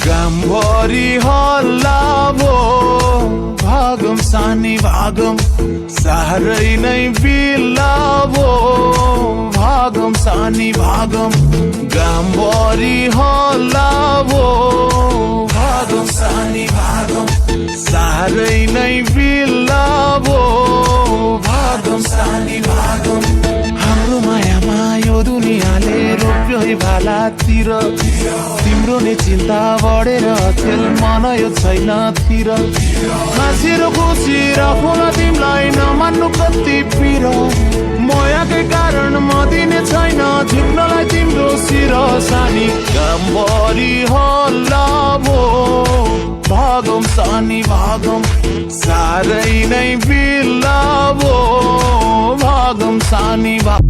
गामभरि हल्ला भो भागम सानी भागम साह्रै नै बिल्ला भो भागम सानी भागम गामभरि हल्ला भो भागम सानी भागम साह्रै नै बिल्ला भो भागम सानी भागम हाम्रो मायामा यो दुनियाँले रोप्यो है भालातिर तिम्रो नै चिन्ता बढेर खेल मन यो छैन तिर हाँसेर खुसी राखौँला तिमीलाई नमान्नु कति पिर मायाकै कारण म दिने छैन झुक्नलाई तिम्रो शिर सानी गामभरि हल्ला भो भागम सानी भागम साह्रै नै बिल्ला भो भागम सानी भागम